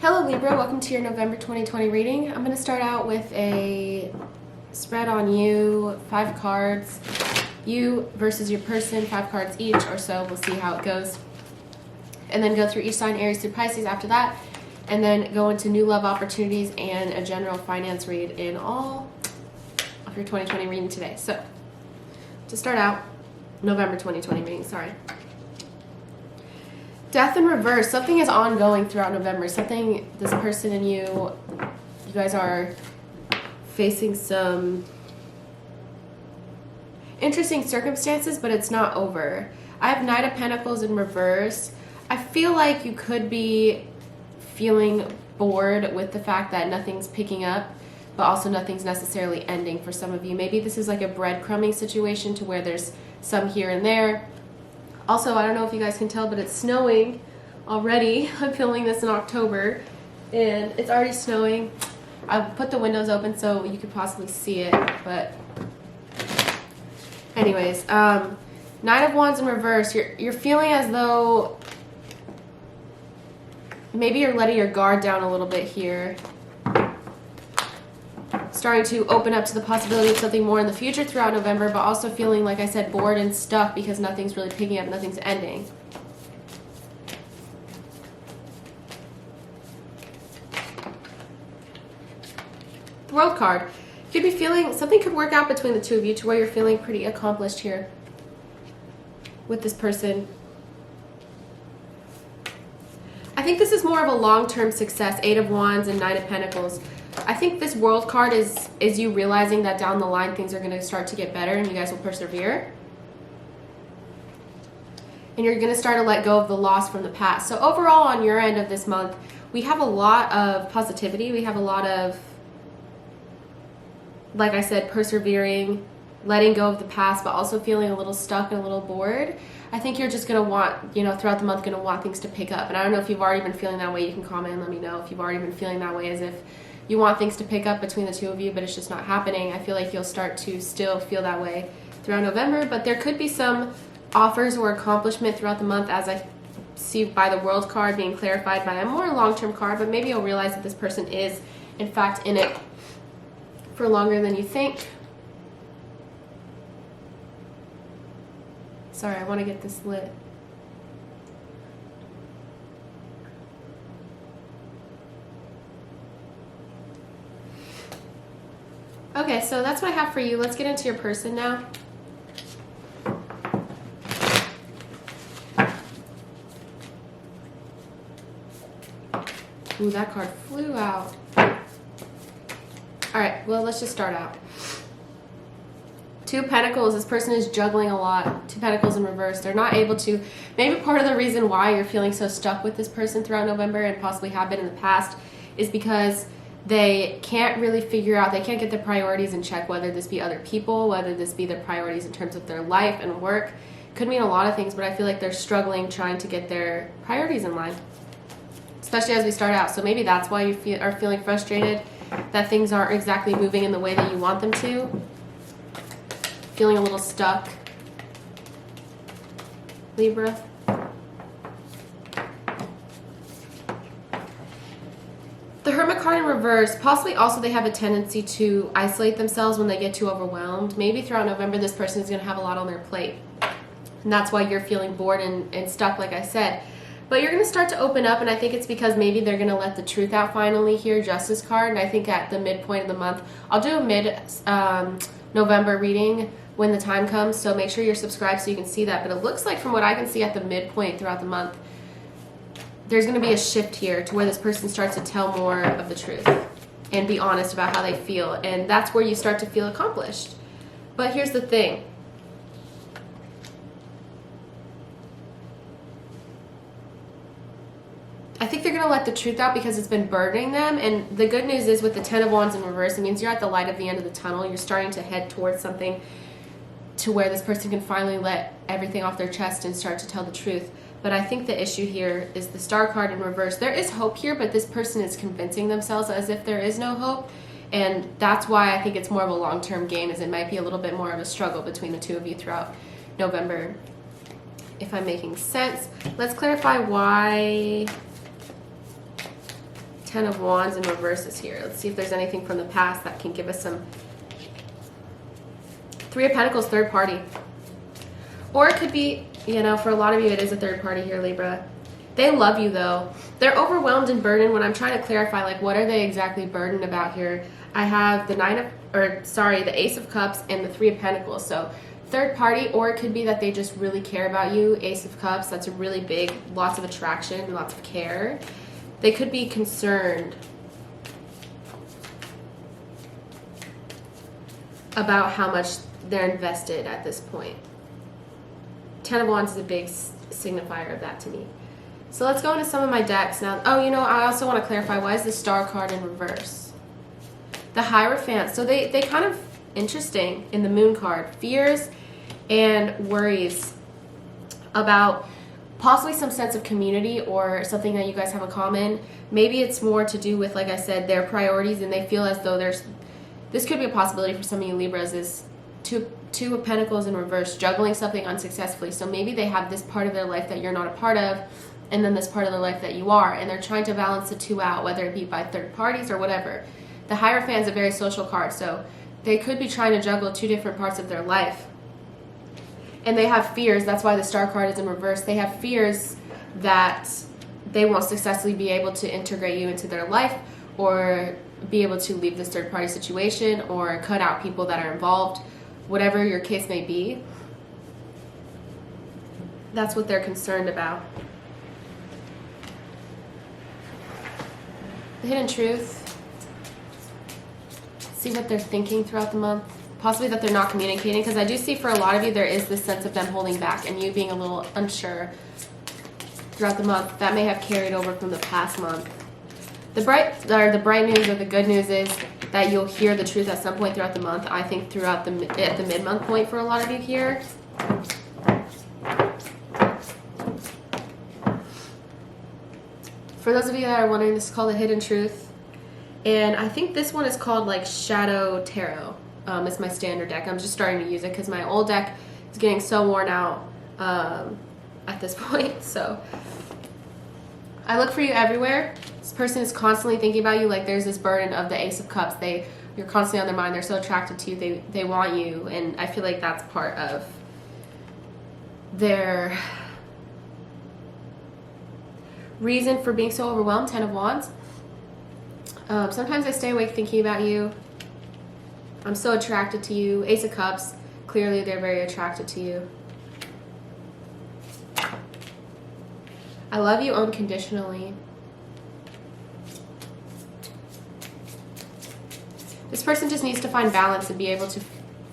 Hello Libra, welcome to your November 2020 reading. I'm going to start out with a spread on you, 5 cards. You versus your person, 5 cards each or so. We'll see how it goes. And then go through each sign, Aries through Pisces after that. And then go into new love opportunities and a general finance read in all of your 2020 reading today. So, to start out, November 2020 reading, sorry. Death in reverse. Something is ongoing throughout November. Something, this person and you guys are facing some interesting circumstances, but it's not over. I have Knight of Pentacles in reverse. I feel like you could be feeling bored with the fact that nothing's picking up, but also nothing's necessarily ending for some of you. Maybe this is like a breadcrumbing situation to where there's some here and there. Also, I don't know if you guys can tell, but it's snowing already. I'm filming this in October, and it's already snowing. I put the windows open so you could possibly see it, but anyways, Nine of Wands in reverse. You're feeling as though maybe you're letting your guard down a little bit here. Starting to open up to the possibility of something more in the future throughout November, but also feeling, like I said, bored and stuck because nothing's really picking up, nothing's ending. The World card. You could be feeling, something could work out between the two of you to where you're feeling pretty accomplished here with this person. I think this is more of a long-term success, 8 of Wands and 9 of Pentacles. I think this World card is you realizing that down the line things are going to start to get better and you guys will persevere. And you're going to start to let go of the loss from the past. So overall on your end of this month, we have a lot of positivity. We have a lot of, like I said, persevering, letting go of the past, but also feeling a little stuck and a little bored. I think you're just going to want, throughout the month, going to want things to pick up. And I don't know if you've already been feeling that way. You can comment and let me know if you've already been feeling that way, as if you want things to pick up between the two of you, but it's just not happening. I feel like you'll start to still feel that way throughout November, but there could be some offers or accomplishment throughout the month, as I see by the World card being clarified by a more long-term card, but maybe you'll realize that this person is, in fact, in it for longer than you think. Sorry, I want to get this lit. Okay, so that's what I have for you. Let's get into your person now. Ooh, that card flew out. Alright, well, let's just start out. 2 Pentacles. This person is juggling a lot. 2 Pentacles in reverse. They're not able to. Maybe part of the reason why you're feeling so stuck with this person throughout November, and possibly have been in the past, is because they can't really figure out, they can't get their priorities in check, whether this be other people, whether this be their priorities in terms of their life and work. Could mean a lot of things, but I feel like they're struggling trying to get their priorities in line, especially as we start out. So maybe that's why you are feeling frustrated, that things aren't exactly moving in the way that you want them to. Feeling a little stuck, Libra. The Hermit card in reverse. Possibly also they have a tendency to isolate themselves when they get too overwhelmed. Maybe throughout November this person is going to have a lot on their plate, and that's why you're feeling bored and stuck, like I said. But you're going to start to open up, and I think it's because maybe they're going to let the truth out finally here, Justice card. And I think at the midpoint of the month, I'll do a mid-November reading when the time comes, so make sure you're subscribed so you can see that. But it looks like, from what I can see at the midpoint throughout the month, there's going to be a shift here to where this person starts to tell more of the truth and be honest about how they feel, and that's where you start to feel accomplished. But here's the thing. I think they're going to let the truth out because it's been burdening them, and the good news is with the 10 of Wands in reverse, it means you're at the light of the end of the tunnel. You're starting to head towards something to where this person can finally let everything off their chest and start to tell the truth. But I think the issue here is the Star card in reverse. There is hope here, but this person is convincing themselves as if there is no hope, and that's why I think it's more of a long-term game, as it might be a little bit more of a struggle between the two of you throughout November. if I'm making sense. Let's clarify why Ten of Wands in reverses here. Let's see if there's anything from the past that can give us some. Three of Pentacles, third party. Or it could be, you know, for a lot of you, it is a third party here, Libra. They love you, though. They're overwhelmed and burdened. When I'm trying to clarify, like, what are they exactly burdened about here? I have the the Ace of Cups and the Three of Pentacles. So third party, or it could be that they just really care about you. Ace of Cups, that's a really big, lots of attraction, lots of care. They could be concerned about how much they're invested at this point. Ten of Wands is a big signifier of that to me. So let's go into some of my decks now. Oh, you know, I also want to clarify, why is the Star card in reverse? The Hierophant. So they kind of interesting in the Moon card. Fears and worries about possibly some sense of community or something that you guys have in common. Maybe it's more to do with, like I said, their priorities, and they feel as though this could be a possibility for some of you Libras, is two of Pentacles in reverse, juggling something unsuccessfully. So maybe they have this part of their life that you're not a part of, and then this part of their life that you are, and they're trying to balance the two out, whether it be by third parties or whatever. The Hierophant is a very social card, so they could be trying to juggle two different parts of their life. And they have fears. That's why the Star card is in reverse. They have fears that they won't successfully be able to integrate you into their life, or be able to leave this third party situation, or cut out people that are involved, whatever your case may be. That's what they're concerned about. The hidden truth. See what they're thinking throughout the month. Possibly that they're not communicating, because I do see for a lot of you there is this sense of them holding back and you being a little unsure throughout the month. That may have carried over from the past month. The bright news or the good news is that you'll hear the truth at some point throughout the month. I think at the mid-month point for a lot of you here. For those of you that are wondering, this is called the hidden truth, and I think this one is called like Shadow Tarot. It's my standard deck. I'm just starting to use it because my old deck is getting so worn out at this point. So I look for you everywhere. This person is constantly thinking about you. Like, there's this burden of the Ace of Cups. You're constantly on their mind. They're so attracted to you. They want you, and I feel like that's part of their reason for being so overwhelmed. Ten of Wands. Sometimes I stay awake thinking about you. I'm so attracted to you. Ace of Cups. Clearly, they're very attracted to you. I love you unconditionally. This person just needs to find balance and be able to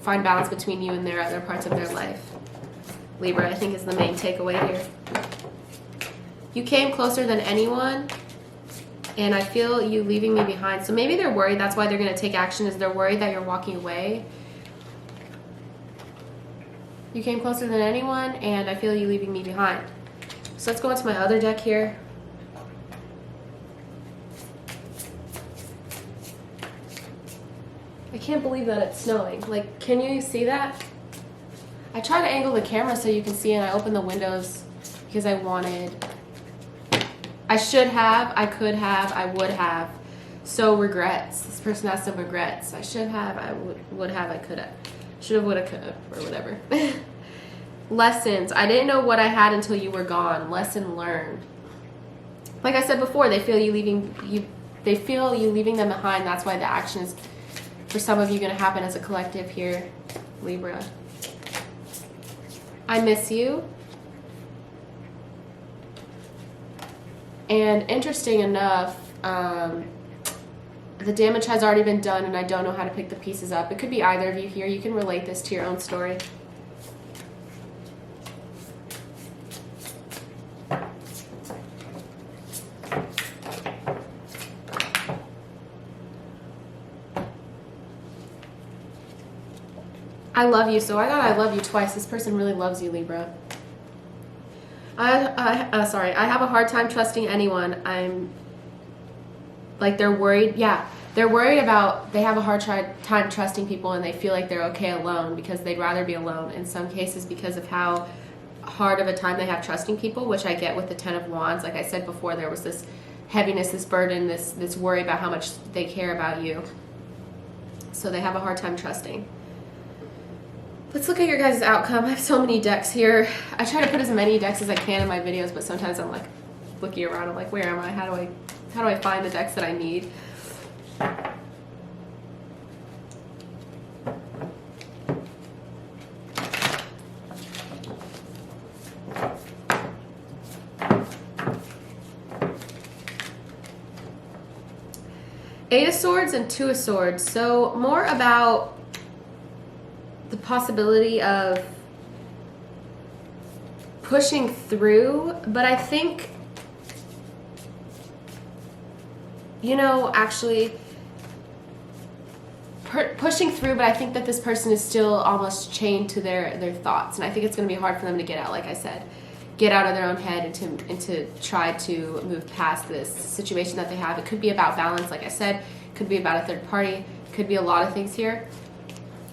find balance between you and their other parts of their life. Libra, I think, is the main takeaway here. You came closer than anyone, and I feel you leaving me behind. So maybe they're worried. That's why they're going to take action, is they're worried that you're walking away. You came closer than anyone, and I feel you leaving me behind. So let's go into my other deck here. I can't believe that it's snowing. Like, can you see that? I try to angle the camera so you can see, and I opened the windows because I wanted. I should have, I could have, I would have. So regrets. This person has some regrets. I should have, I would have, I could have. Should have, would have, could have, or whatever. Lessons. I didn't know what I had until you were gone. Lesson learned. Like I said before, they feel you leaving them behind. That's why the action is, for some of you, going to happen as a collective here, Libra. I miss you. And interesting enough, the damage has already been done, and I don't know how to pick the pieces up. It could be either of you here. You can relate this to your own story. I love you. So I got I love you twice. This person really loves you, Libra. Sorry. I have a hard time trusting anyone. I'm like, they're worried. Yeah. They're worried about, they have a hard time trusting people, and they feel like they're okay alone because they'd rather be alone in some cases because of how hard of a time they have trusting people, which I get with the Ten of Wands. Like I said before, there was this heaviness, this burden, this worry about how much they care about you. So they have a hard time trusting. Let's look at your guys' outcome. I have so many decks here. I try to put as many decks as I can in my videos, but sometimes I'm like looking around. I'm like, where am I? How do I find the decks that I need? Eight of Swords and Two of Swords. So more about the possibility of pushing through, but I think, you know, actually pushing through, but I think that this person is still almost chained to their thoughts, and I think it's going to be hard for them to get out, like I said, get out of their own head and to try to move past this situation that they have. It could be about balance, like I said, it could be about a third party, it could be a lot of things here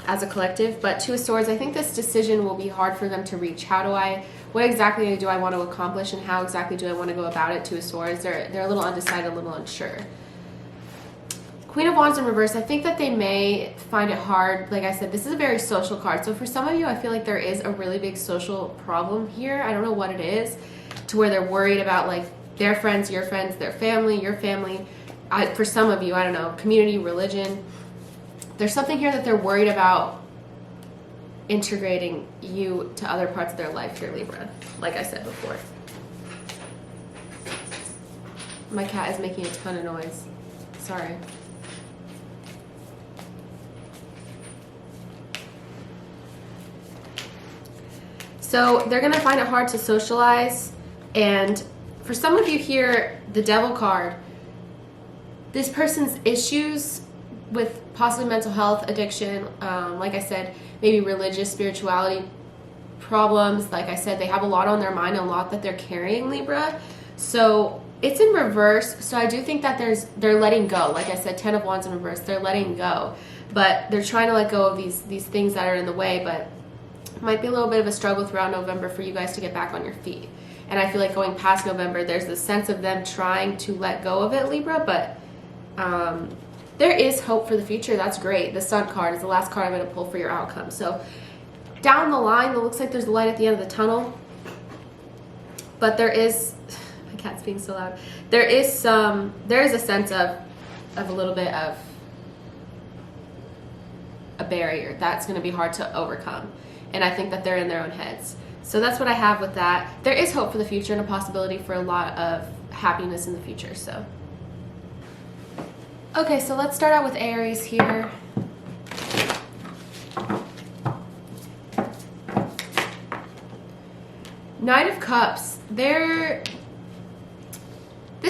as a collective. But Two of Swords, I think this decision will be hard for them to reach. What exactly do I want to accomplish, and how exactly do I want to go about it? Two of Swords, they're a little undecided, a little unsure. Queen of Wands in reverse, I think that they may find it hard. Like I said, this is a very social card. So for some of you, I feel like there is a really big social problem here. I don't know what it is, to where they're worried about like their friends, your friends, their family, your family. For some of you, I don't know, community, religion. There's something here that they're worried about integrating you to other parts of their life here, Libra, like I said before. My cat is making a ton of noise. Sorry. So they're going to find it hard to socialize. And for some of you here, the Devil card, this person's issues with possibly mental health, addiction, like I said, maybe religious, spirituality problems. Like I said, they have a lot on their mind, a lot that they're carrying, Libra. So it's in reverse. So I do think that they're letting go. Like I said, Ten of Wands in reverse, they're letting go. But they're trying to let go of these things that are in the way. But it might be a little bit of a struggle throughout November for you guys to get back on your feet. And I feel like going past November, there's this sense of them trying to let go of it, Libra. But there is hope for the future. That's great. The Sun card is the last card I'm going to pull for your outcome. So down the line, it looks like there's a light at the end of the tunnel. But there is, my cat's being so loud. There is a sense of a little bit of a barrier that's going to be hard to overcome. And I think that they're in their own heads. So that's what I have with that. There is hope for the future and a possibility for a lot of happiness in the future. So, okay, so let's start out with Aries here. Knight of Cups. This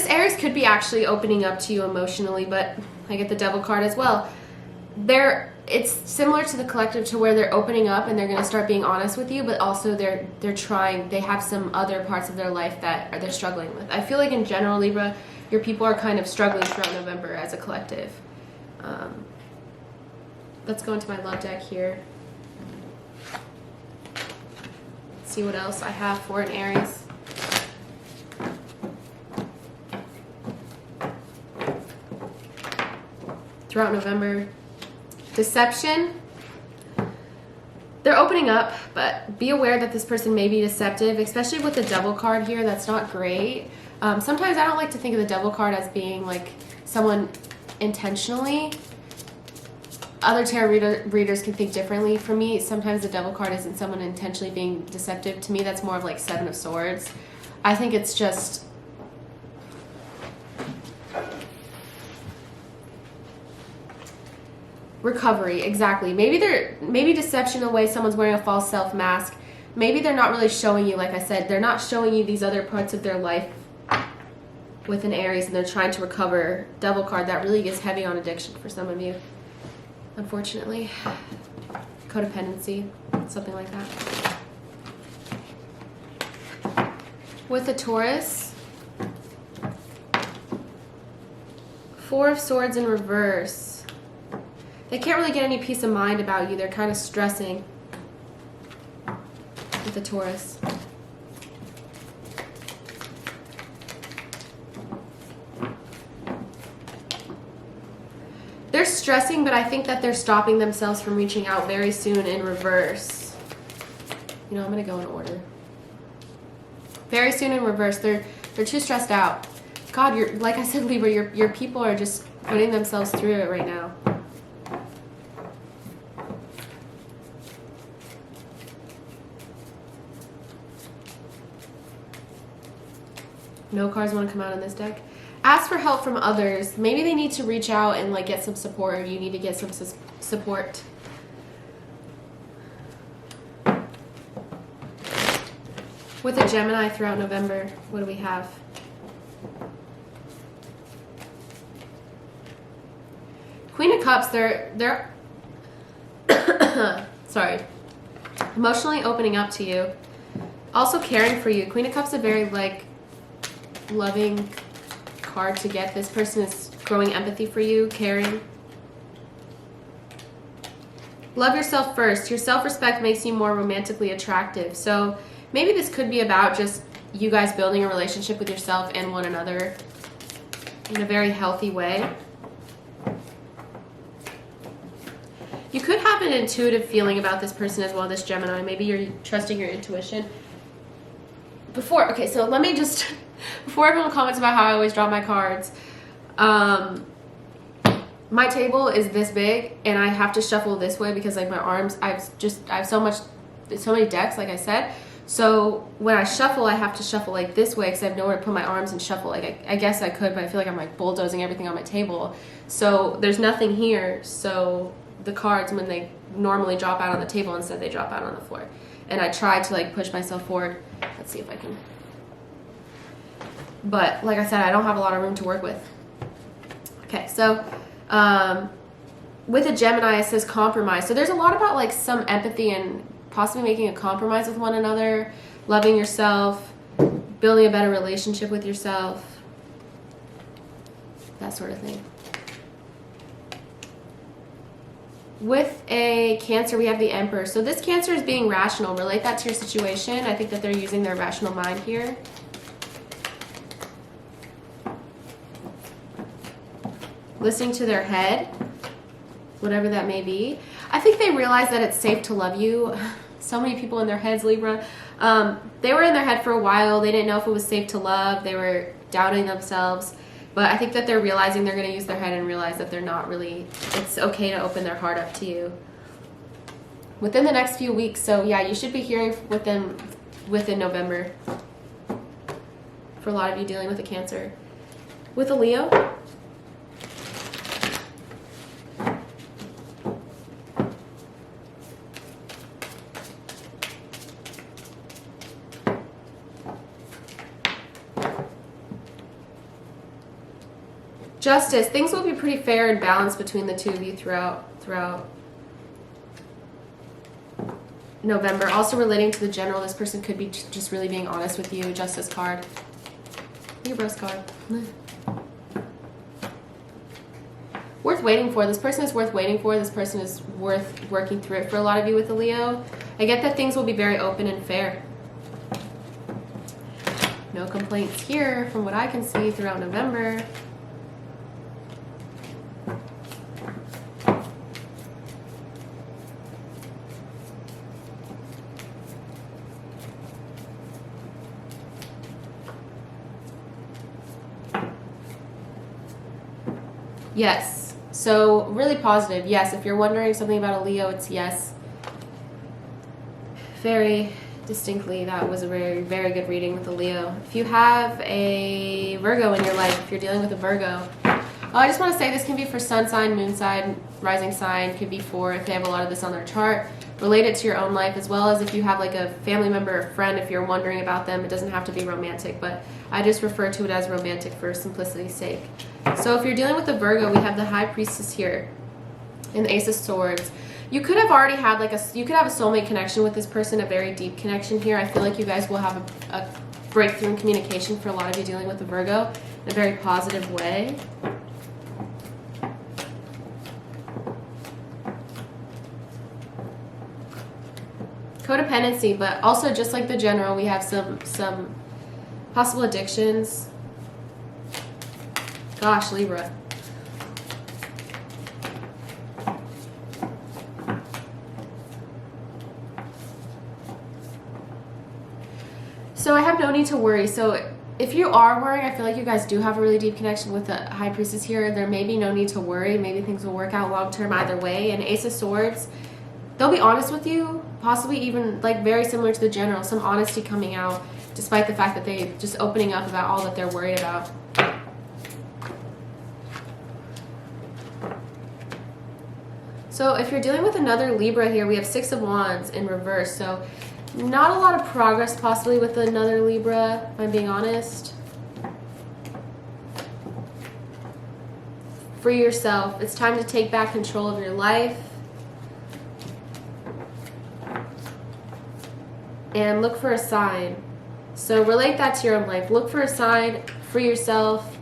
Aries could be actually opening up to you emotionally, but I get the Devil card as well. It's similar to the collective, to where they're opening up and they're going to start being honest with you, but also they have some other parts of their life that they're struggling with. I feel like in general, Libra, your people are kind of struggling throughout November as a collective. Let's go into my love deck here. See what else I have for an Aries. Throughout November. Deception. They're opening up, but be aware that this person may be deceptive, especially with the Devil card here. That's not great. Sometimes I don't like to think of the Devil card as being like someone intentionally. Other tarot readers can think differently. For me, sometimes the Devil card isn't someone intentionally being deceptive. To me, that's more of like Seven of Swords. I think it's just recovery. Exactly. Maybe deception in a way someone's wearing a false self mask. Maybe they're not really showing you, like I said, they're not showing you these other parts of their life with an Aries, and they're trying to recover. Devil card, that really gets heavy on addiction for some of you, unfortunately. Codependency, something like that. With a Taurus, Four of Swords in reverse. They can't really get any peace of mind about you. They're kind of stressing with the Taurus. They're stressing, but I think that they're stopping themselves from reaching out very soon in reverse. You know, I'm going to go in order. Very soon in reverse. They're too stressed out. God, you're, like I said, Libra, your people are just putting themselves through it right now. No cards want to come out in this deck. Ask for help from others. Maybe they need to reach out and like get some support, or you need to get some support. With a Gemini throughout November, what do we have? Queen of Cups, they're sorry. Emotionally opening up to you. Also caring for you. Queen of Cups is a very like loving card to get. This person is growing empathy for you, caring. Love yourself first. Your self-respect makes you more romantically attractive. So maybe this could be about just you guys building a relationship with yourself and one another in a very healthy way. You could have an intuitive feeling about this person as well, this Gemini. Maybe you're trusting your intuition. Okay, so let me just, before everyone comments about how I always drop my cards, my table is this big and I have to shuffle this way because like my arms, I have so many decks, like I said. So when I shuffle, I have to shuffle like this way because I have nowhere to put my arms and shuffle. Like I guess I could, but I feel like I'm like bulldozing everything on my table. So there's nothing here. So the cards, when they normally drop out on the table, instead they drop out on the floor. And I try to like push myself forward. Let's see if I can. But like I said, I don't have a lot of room to work with. Okay, so with a Gemini, it says compromise. So there's a lot about like some empathy and possibly making a compromise with one another, loving yourself, building a better relationship with yourself, that sort of thing. With a Cancer, we have the Emperor. So this Cancer is being rational. Relate that to your situation. I think that they're using their rational mind here. Listening to their head, whatever that may be. I think they realize that it's safe to love you. So many people in their heads, Libra. They were in their head for a while. They didn't know if it was safe to love. They were doubting themselves. But I think that they're realizing they're going to use their head and realize that they're not really, it's okay to open their heart up to you within the next few weeks. So yeah, you should be hearing with them within November. For a lot of you dealing with a Cancer. With a Leo, Justice. Things will be pretty fair and balanced between the two of you throughout November. Also relating to the general, this person could be just really being honest with you. Justice card. Libras card. Worth waiting for. This person is worth waiting for. This person is worth working through it for a lot of you with the Leo. I get that things will be very open and fair. No complaints here from what I can see throughout November. Yes. So really positive. Yes. If you're wondering something about a Leo, it's yes. Very distinctly, that was a very, very good reading with a Leo. If you have a Virgo in your life, if you're dealing with a Virgo, I just want to say this can be for sun sign, moon sign, rising sign. Could be for if they have a lot of this on their chart. Relate it to your own life, as well as if you have like a family member or friend, if you're wondering about them. It doesn't have to be romantic, but I just refer to it as romantic for simplicity's sake. So if you're dealing with a Virgo, we have the High Priestess here and the Ace of Swords. You could have already had you could have a soulmate connection with this person, a very deep connection here. I feel like you guys will have a breakthrough in communication for a lot of you dealing with a Virgo in a very positive way. Codependency, but also just like the general, we have some possible addictions. Gosh, Libra. So I have no need to worry. So if you are worrying, I feel like you guys do have a really deep connection with the High Priestess here. There may be no need to worry. Maybe things will work out long term either way. And Ace of Swords, they'll be honest with you, possibly even like very similar to the General, some honesty coming out, despite the fact that they just opening up about all that they're worried about. So if you're dealing with another Libra here, we have Six of Wands in reverse. So not a lot of progress possibly with another Libra, if I'm being honest. Free yourself. It's time to take back control of your life. And look for a sign. So relate that to your own life. Look for a sign, free yourself,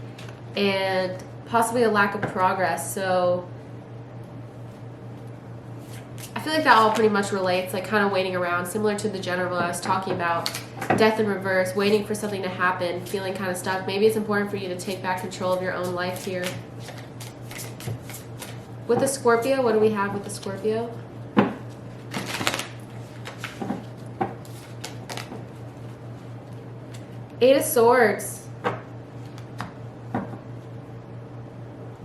and possibly a lack of progress. So I feel like that all pretty much relates, like kind of waiting around, similar to the General I was talking about. Death in reverse, waiting for something to happen, feeling kind of stuck. Maybe it's important for you to take back control of your own life here. With the Scorpio, what do we have with the Scorpio? Eight of Swords.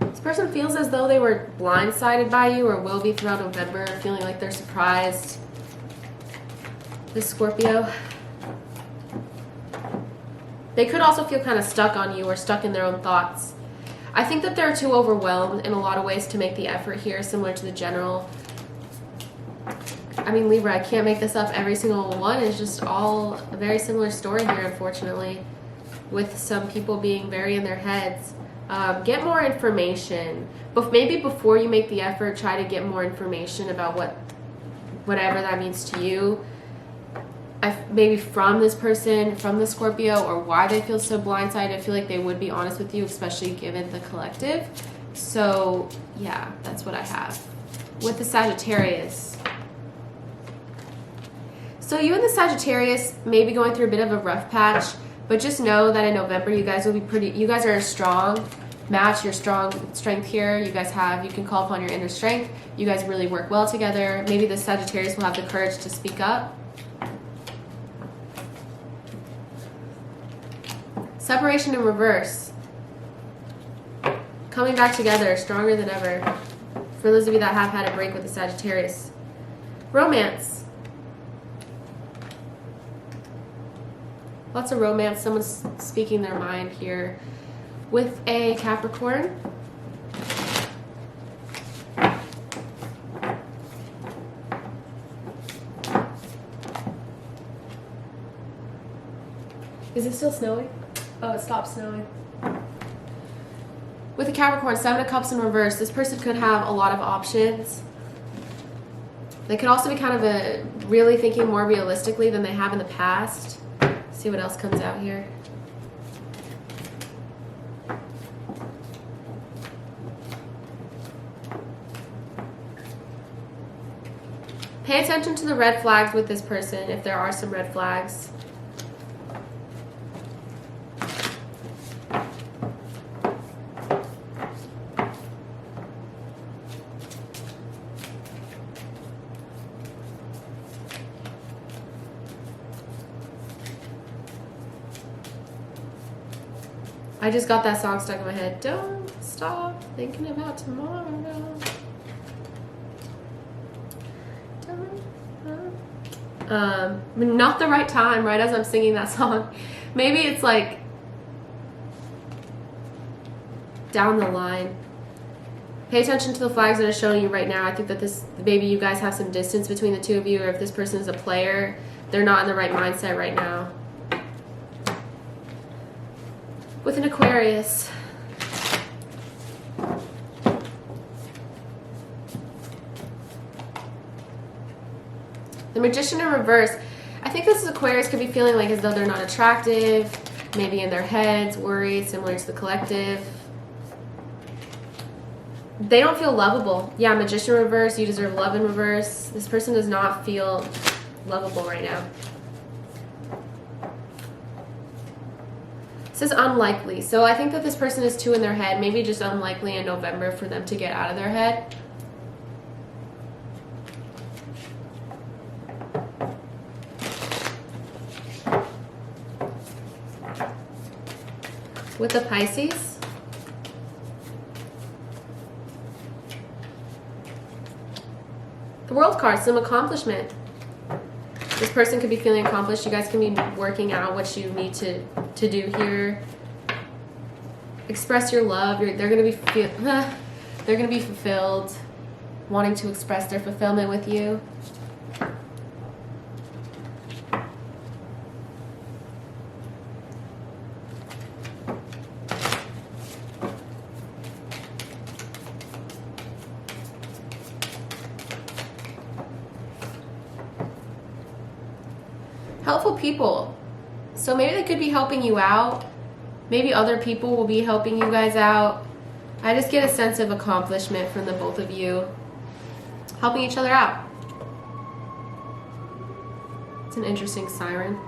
This person feels as though they were blindsided by you or will be throughout November, feeling like they're surprised. This Scorpio. They could also feel kind of stuck on you or stuck in their own thoughts. I think that they're too overwhelmed in a lot of ways to make the effort here, similar to the General. I mean, Libra, I can't make this up. Every single one is just all a very similar story here, unfortunately, with some people being very in their heads. Get more information. But maybe before you make the effort, try to get more information about whatever that means to you. Maybe from this person, from the Scorpio, or why they feel so blindsided. I feel like they would be honest with you, especially given the collective. So, yeah, that's what I have. With the Sagittarius. So you and the Sagittarius may be going through a bit of a rough patch, but just know that in November you guys will be you guys are a strong match, your strong strength here. You can call upon your inner strength. You guys really work well together. Maybe the Sagittarius will have the courage to speak up. Separation in reverse. Coming back together, stronger than ever. For those of you that have had a break with the Sagittarius. Romance. Lots of romance. Someone's speaking their mind here. With a Capricorn. Is it still snowing? Oh, it stopped snowing. With a Capricorn, Seven of Cups in reverse, this person could have a lot of options. They could also be kind of really thinking more realistically than they have in the past. See what else comes out here. Pay attention to the red flags with this person, if there are some red flags. I just got that song stuck in my head. Don't stop thinking about tomorrow. Not the right time, right as I'm singing that song. Maybe it's like down the line. Pay attention to the flags that are showing you right now. I think that maybe you guys have some distance between the two of you, or if this person is a player, they're not in the right mindset right now. With an Aquarius. The Magician in reverse. I think this Aquarius could be feeling like as though they're not attractive, maybe in their heads, worried, similar to the collective. They don't feel lovable. Yeah, Magician in reverse, you deserve love in reverse. This person does not feel lovable right now. It says unlikely. So I think that this person is too in their head, maybe just unlikely in November for them to get out of their head. with the Pisces. The World card, some accomplishment. This person could be feeling accomplished. You guys can be working out what you need to do here. Express your love. They're gonna be fulfilled, wanting to express their fulfillment with you. Helpful people. So maybe they could be helping you out. Maybe other people will be helping you guys out. I just get a sense of accomplishment from the both of you. Helping each other out. It's an interesting siren.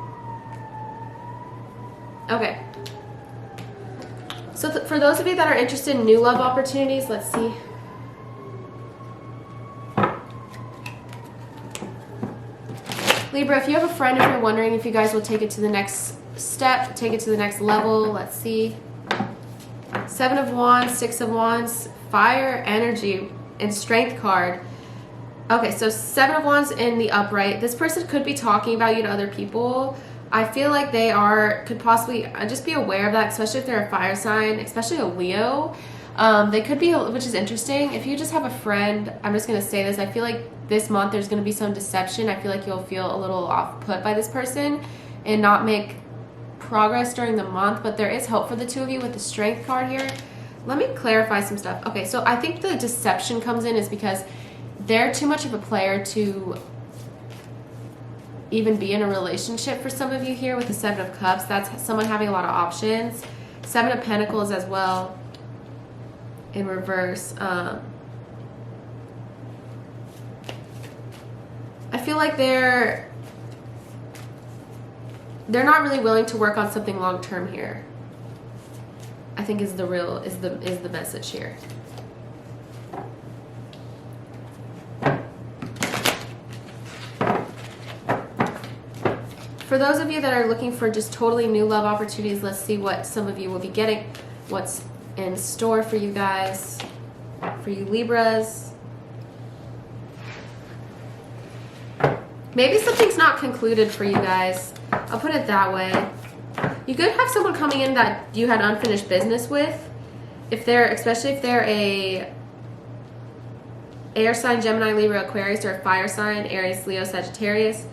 Okay. So for those of you that are interested in new love opportunities, let's see. Libra, if you have a friend, if you're wondering if you guys will take it to the next step, take it to the next level, let's see. 7 of Wands, 6 of Wands, fire, energy, and strength card. Okay, so 7 of Wands in the upright. This person could be talking about you to other people. I feel like they could possibly, just be aware of that, especially if they're a fire sign, especially a Leo. They could be, which is interesting. If you just have a friend, I'm just going to say this, I feel like this month there's going to be some deception. I feel like you'll feel a little off put by this person and not make progress during the month, but there is hope for the two of you with the strength card here. Let me clarify some stuff. Okay, so I think the deception comes in is because they're too much of a player to even be in a relationship for some of you here with the 7 of Cups. That's someone having a lot of options. 7 of Pentacles as well in reverse. I feel like they're not really willing to work on something long term here. I think is the message here. For those of you that are looking for just totally new love opportunities, let's see what some of you will be getting. What's in store for you guys, for you Libras. Maybe something's not concluded for you guys. I'll put it that way. You could have someone coming in that you had unfinished business with. Especially if they're a air sign, Gemini, Libra, Aquarius, or a fire sign, Aries, Leo, Sagittarius.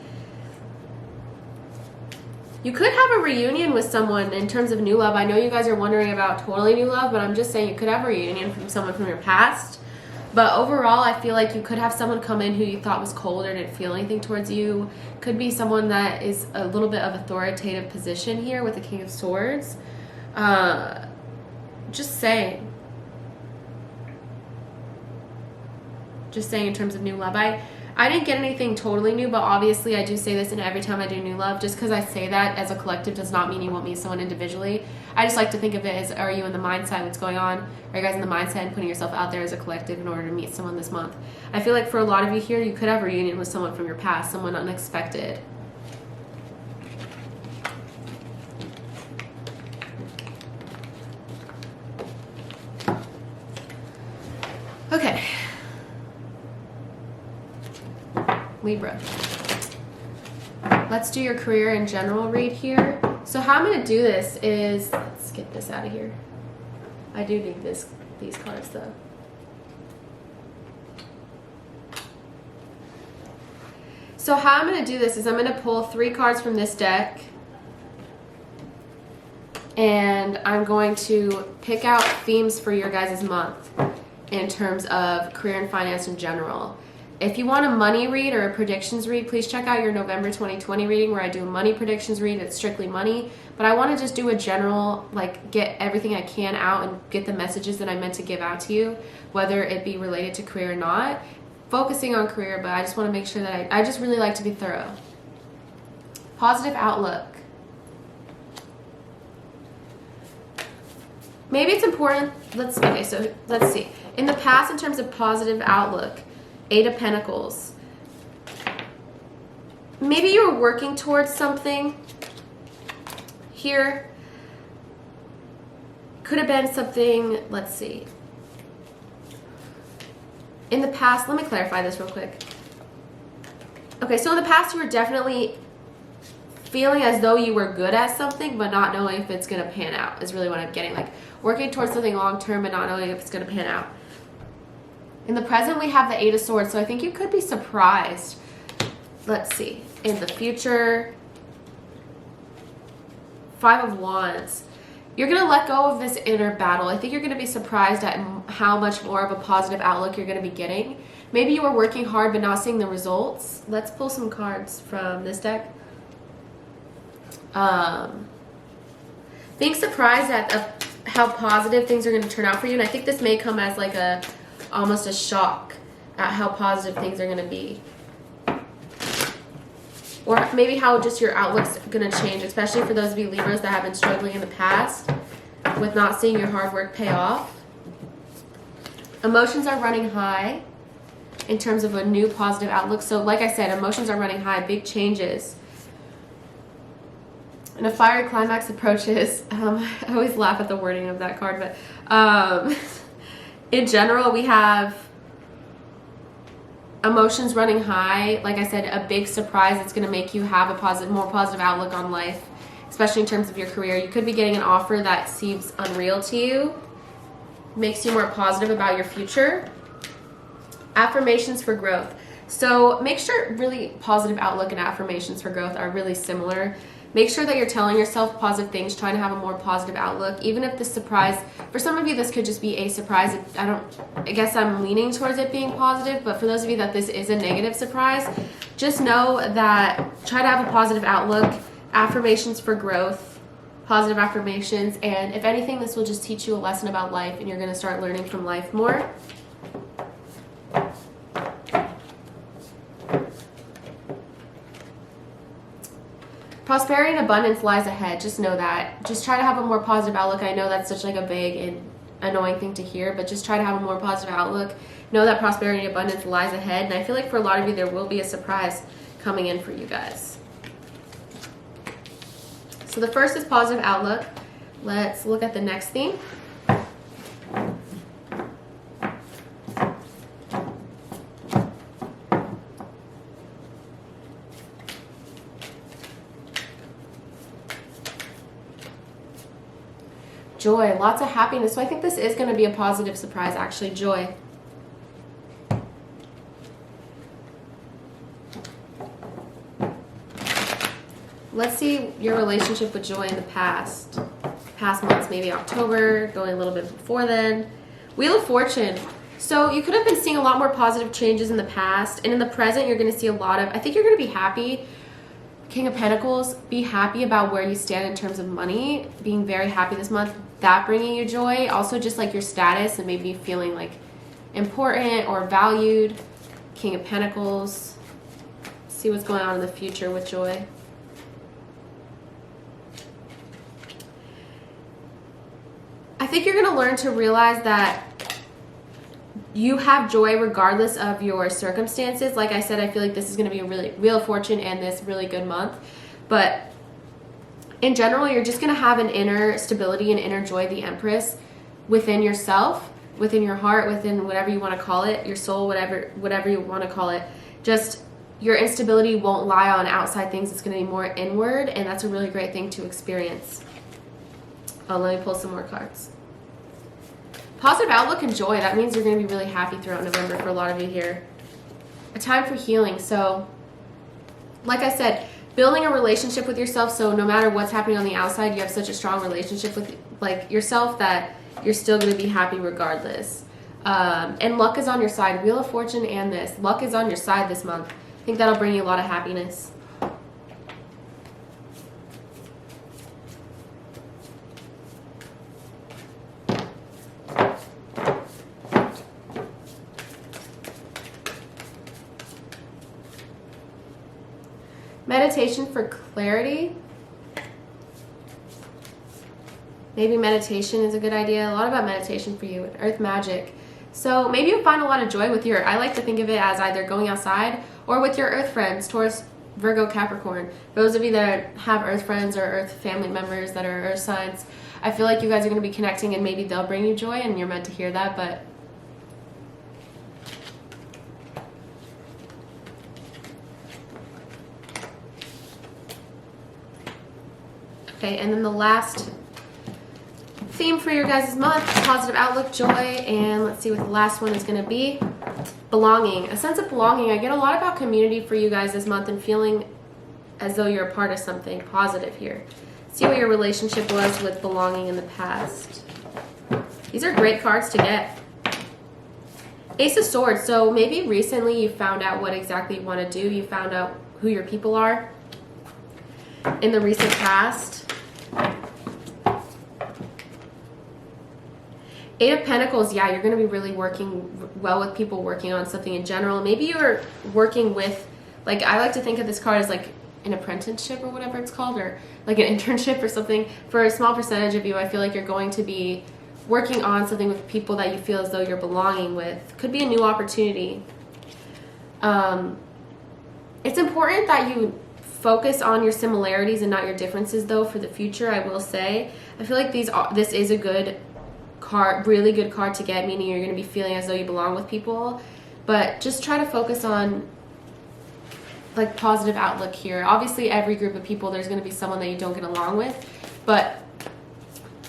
You could have a reunion with someone in terms of new love. I know you guys are wondering about totally new love, but I'm just saying you could have a reunion from someone from your past. But overall, I feel like you could have someone come in who you thought was cold or didn't feel anything towards you. Could be someone that is a little bit of authoritative position here with the King of Swords. Just saying. Just saying in terms of new love. I didn't get anything totally new, but obviously I do say this in every time I do new love. Just because I say that as a collective does not mean you won't meet someone individually. I just like to think of it as, are you in the mindset, what's going on? Are you guys in the mindset and putting yourself out there as a collective in order to meet someone this month? I feel like for a lot of you here, you could have a reunion with someone from your past, someone unexpected. Okay. Libra. Let's do your career in general read here. So how I'm going to do this is, let's get this out of here. I do need these cards though. So how I'm going to do this is I'm going to pull 3 cards from this deck. And I'm going to pick out themes for your guys' month in terms of career and finance in general. If you want a money read or a predictions read, please check out your November 2020 reading where I do a money predictions read. It's strictly money. But I want to just do a general, like, get everything I can out and get the messages that I meant to give out to you, whether it be related to career or not. Focusing on career, but I just want to make sure that I just really like to be thorough. Positive outlook. Maybe it's important. Let's see. In the past, in terms of positive outlook, 8 of Pentacles. Maybe you were working towards something here. Could have been something, let's see. In the past, let me clarify this real quick. Okay, so in the past you were definitely feeling as though you were good at something but not knowing if it's going to pan out is really what I'm getting. Like working towards something long term but not knowing if it's going to pan out. In the present we have the 8 of Swords, so I think you could be surprised. Let's see. In the future, 5 of Wands. You're going to let go of this inner battle. I think you're going to be surprised at how much more of a positive outlook you're going to be getting. Maybe you were working hard but not seeing the results. Let's pull some cards from this deck. Being surprised at how positive things are going to turn out for you. And I think this may come as like almost a shock at how positive things are going to be. Or maybe how just your outlook's going to change, especially for those of you Libras that have been struggling in the past with not seeing your hard work pay off. Emotions are running high in terms of a new positive outlook. So like I said, emotions are running high, big changes. And a fiery climax approaches. I always laugh at the wording of that card, but in general, we have emotions running high. Like I said, a big surprise that's going to make you have a more positive outlook on life, especially in terms of your career. You could be getting an offer that seems unreal to you, makes you more positive about your future. Affirmations for growth. So make sure really positive outlook and affirmations for growth are really similar. Make sure that you're telling yourself positive things, trying to have a more positive outlook. Even if the surprise, for some of you, this could just be a surprise. I guess I'm leaning towards it being positive, but for those of you that this is a negative surprise, just know that try to have a positive outlook, affirmations for growth, positive affirmations, and if anything, this will just teach you a lesson about life and you're going to start learning from life more. Prosperity and abundance lies ahead. Just know that. Just try to have a more positive outlook. I know that's such like a big and annoying thing to hear, but just try to have a more positive outlook. Know that prosperity and abundance lies ahead. And I feel like for a lot of you, there will be a surprise coming in for you guys. So the first is positive outlook. Let's look at the next theme. Joy, lots of happiness. So I think this is going to be a positive surprise, actually. Joy. Let's see your relationship with joy in the past months, maybe October, going a little bit before then. Wheel of Fortune. So you could have been seeing a lot more positive changes in the past, and in the present you're going to see a lot of, I think you're going to be happy. King of Pentacles, be happy about where you stand in terms of money, being very happy this month, that bringing you joy. Also just like your status and maybe feeling like important or valued. King of Pentacles. See what's going on in the future with joy. I think you're going to learn to realize that you have joy regardless of your circumstances. Like I said, I feel like this is going to be a really Wheel of Fortune and this really good month. But in general, you're just going to have an inner stability and inner joy, the Empress, within yourself, within your heart, within whatever you want to call it, your soul, whatever you want to call it. Just your instability won't lie on outside things. It's going to be more inward, and that's a really great thing to experience. Let me pull some more cards. Positive outlook and joy. That means you're going to be really happy throughout November for a lot of you here. A time for healing. So, like I said, building a relationship with yourself. So no matter what's happening on the outside, you have such a strong relationship with like yourself that you're still going to be happy regardless. And luck is on your side. Wheel of Fortune and this. Luck is on your side this month. I think that'll bring you a lot of happiness. Meditation for clarity. Maybe meditation is a good idea. A lot about meditation for you. Earth magic. So maybe you find a lot of joy with your, I like to think of it as either going outside or with your earth friends, Taurus, Virgo, Capricorn. Those of you that have earth friends or earth family members that are earth signs, I feel like you guys are going to be connecting and maybe they'll bring you joy and you're meant to hear that, but okay, and then the last theme for your guys' month, positive outlook, joy, and let's see what the last one is going to be. Belonging. A sense of belonging. I get a lot about community for you guys this month and feeling as though you're a part of something positive here. See what your relationship was with belonging in the past. These are great cards to get. Ace of Swords. So maybe recently you found out what exactly you want to do. You found out who your people are in the recent past. Eight of Pentacles, yeah, you're going to be really working well with people, working on something in general. Maybe you're working with, like, I like to think of this card as like an apprenticeship or whatever it's called, or like an internship or something. For a small percentage of you, I feel like you're going to be working on something with people that you feel as though you're belonging with. Could be a new opportunity. It's important that you focus on your similarities and not your differences, though, for the future, I will say. I feel like this is a good card, really good card to get, meaning you're going to be feeling as though you belong with people, but just try to focus on like positive outlook here. Obviously every group of people there's going to be someone that you don't get along with, but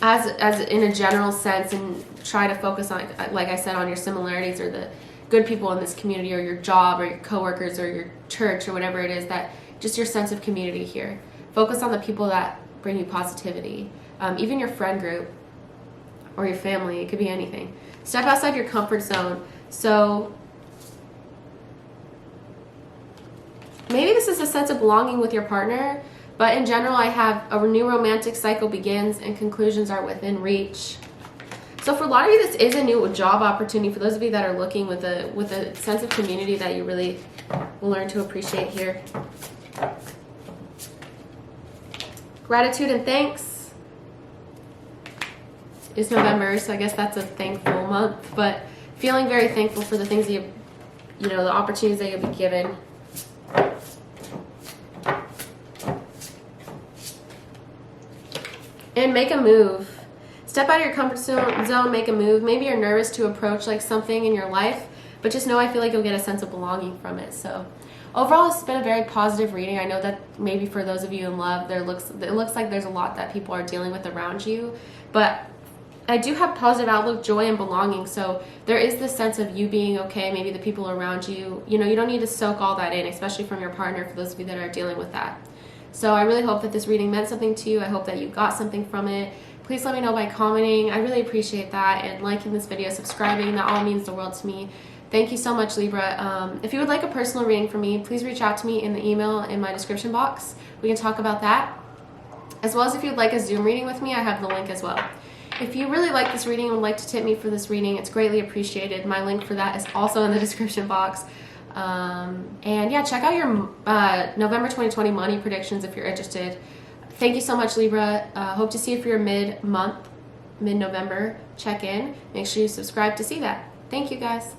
as in a general sense, and try to focus on, like I said, on your similarities or the good people in this community or your job or your coworkers or your church or whatever it is, that just your sense of community here. Focus on the people that bring you positivity, even your friend group or your family. It could be anything. Step outside your comfort zone. So maybe this is a sense of belonging with your partner, but in general I have a new romantic cycle begins and conclusions are within reach. So for a lot of you, this is a new job opportunity. For those of you that are looking with a sense of community that you really will learn to appreciate here. Gratitude and thanks. It's November, so I guess that's a thankful month, but feeling very thankful for the things that the opportunities that you'll be given. And make a move. Step out of your comfort zone, make a move. Maybe you're nervous to approach like something in your life, but just know I feel like you'll get a sense of belonging from it. So overall, it's been a very positive reading. I know that maybe for those of you in love, it looks like there's a lot that people are dealing with around you, but I do have positive outlook, joy, and belonging. So there is this sense of you being okay, maybe the people around you. You don't need to soak all that in, especially from your partner, for those of you that are dealing with that. So I really hope that this reading meant something to you. I hope that you got something from it. Please let me know by commenting. I really appreciate that, and liking this video, subscribing. That all means the world to me. Thank you so much, Libra. If you would like a personal reading from me, please reach out to me in the email in my description box. We can talk about that. As well as if you'd like a Zoom reading with me, I have the link as well. If you really like this reading and would like to tip me for this reading, it's greatly appreciated. My link for that is also in the description box. And yeah, check out your November 2020 money predictions if you're interested. Thank you so much, Libra. Hope to see you for your mid-November check-in. Make sure you subscribe to see that. Thank you, guys.